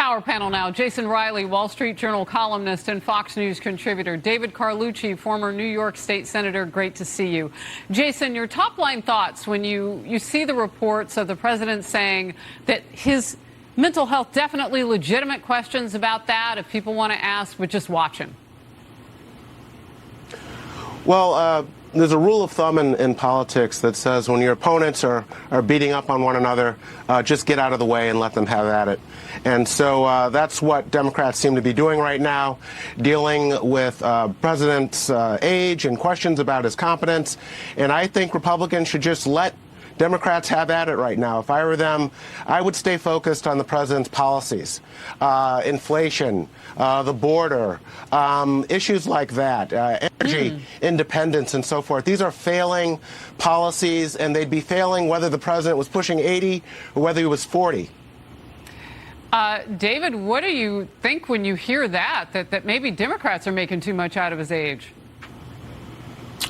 Power panel now. Jason Riley, Wall Street Journal columnist and Fox News contributor. David Carlucci, former New York State Senator. Great to see you. Jason, your top line thoughts when you see the reports of the president saying that his mental health, definitely legitimate questions about that if people want to ask, but just watch him. Well, there's a rule of thumb in politics that says when your opponents are beating up on one another, just get out of the way and let them have at it. And so that's what Democrats seem to be doing right now, dealing with President's age and questions about his competence. And I think Republicans should just let Democrats have at it right now. If I were them, I would stay focused on the president's policies, inflation, the border, issues like that, energy independence and so forth. These are failing policies, and they'd be failing whether the president was pushing 80 or whether he was 40. David, what do you think when you hear that maybe Democrats are making too much out of his age?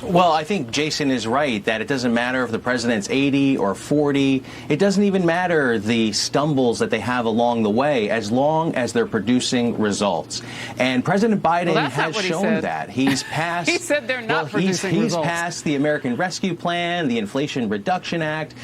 Well, I think Jason is right that it doesn't matter if the president's 80 or 40. It doesn't even matter the stumbles that they have along the way, as long as they're producing results. And President Biden has shown that. He's passed. He said they're not producing results. He's passed the American Rescue Plan, the Inflation Reduction Act,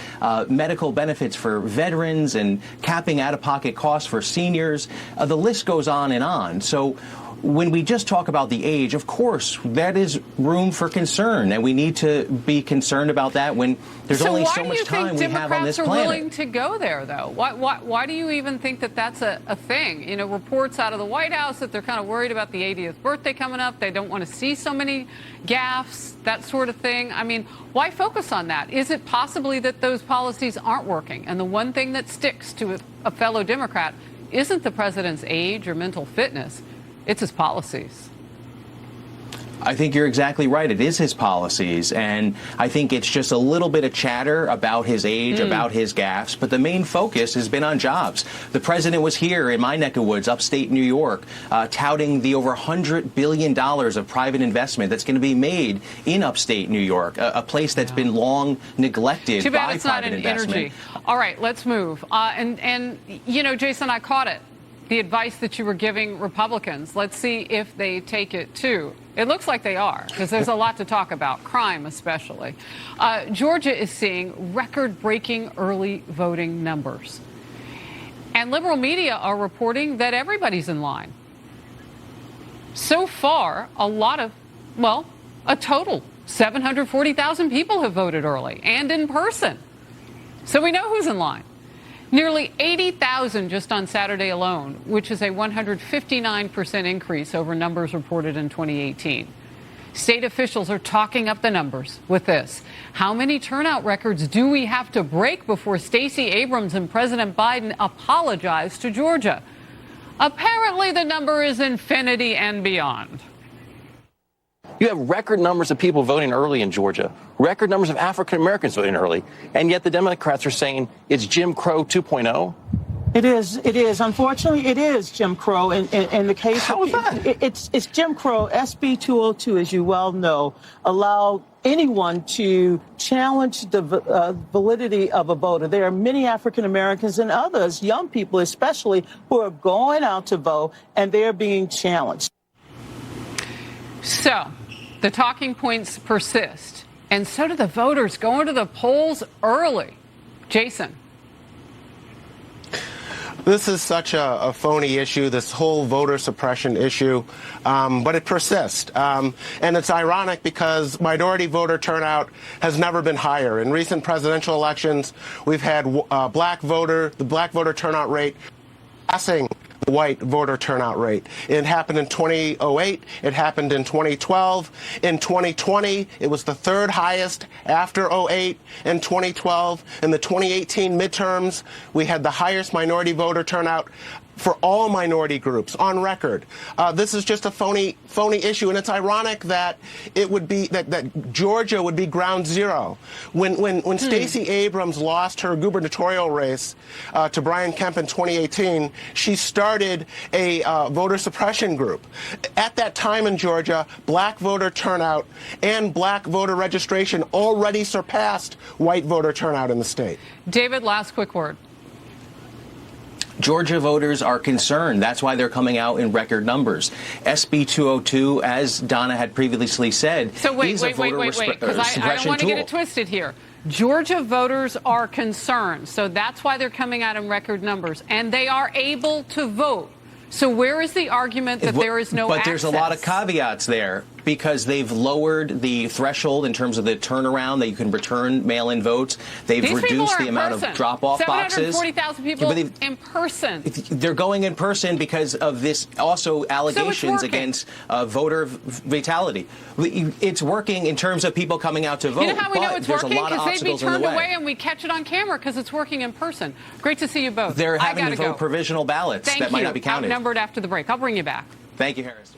medical benefits for veterans, and capping out-of-pocket costs for seniors. The list goes on and on. So when we just talk about the age, of course, that is room for concern, and we need to be concerned about that when there's only so much time we have on this planet. So why do you think Democrats are willing to go there, though? Why do you even think that that's a thing? You know, reports out of the White House that they're kind of worried about the 80th birthday coming up. They don't want to see so many gaffes, that sort of thing. I mean, why focus on that? Is it possibly that those policies aren't working, and the one thing that sticks to a fellow Democrat isn't the president's age or mental fitness? It's his policies. I think you're exactly right. It is his policies, and I think it's just a little bit of chatter about his age, about his gaffes, but the main focus has been on jobs. The president was here in my neck of woods, upstate New York, touting the over $100 billion of private investment that's going to be made in upstate New York, a place that's been long neglected by private investment. Energy. All right, let's move. And you know, Jason, I caught it. The advice that you were giving Republicans. Let's see if they take it, too. It looks like they are, because there's a lot to talk about, crime especially. Georgia is seeing record-breaking early voting numbers. And liberal media are reporting that everybody's in line. So far, a total 740,000 people have voted early and in person. So we know who's in line. Nearly 80,000 just on Saturday alone, which is a 159% increase over numbers reported in 2018. State officials are talking up the numbers with this. How many turnout records do we have to break before Stacey Abrams and President Biden apologize to Georgia? Apparently, the number is infinity and beyond. You have record numbers of people voting early in Georgia, record numbers of African Americans voting early, and yet the Democrats are saying it's Jim Crow 2.0. It is. It is. Unfortunately, it is Jim Crow. In the case, how is that? It's Jim Crow. SB 202, as you well know, allowed anyone to challenge the validity of a voter. There are many African Americans and others, young people especially, who are going out to vote, and they're being challenged. So the talking points persist, and so do the voters going to the polls early. Jason. This is such a phony issue, this whole voter suppression issue, but it persists. And it's ironic because minority voter turnout has never been higher. In recent presidential elections, we've had the black voter turnout rate passing the white voter turnout rate. It happened in 2008. It happened in 2012. In 2020, it was the third highest after 08 and 2012. In the 2018 midterms, we had the highest minority voter turnout for all minority groups on record. This is just a phony issue, and it's ironic that it would be that Georgia would be ground zero. When Stacey Abrams lost her gubernatorial race to Brian Kemp in 2018, she started a voter suppression group. At that time in Georgia, black voter turnout and black voter registration already surpassed white voter turnout in the state. David, last quick word. Georgia voters are concerned. That's why they're coming out in record numbers. SB 202, as Donna had previously said, so wait, is a voter because I don't want to get it twisted here. Georgia voters are concerned, so that's why they're coming out in record numbers, and they are able to vote. So where is the argument that there is no access? But there's a lot of caveats there, because they've lowered the threshold in terms of the turnaround that you can return mail-in votes. They've reduced the amount of drop-off boxes. 740,000 people in person. They're going in person because of this also allegations against voter vitality. It's working in terms of people coming out to vote. You know how we know it's working? Because they'd be turned away and we catch it on camera because it's working in person. Great to see you both. They're having to vote provisional ballots that might not be counted. Outnumbered after the break. I'll bring you back. Thank you, Harris.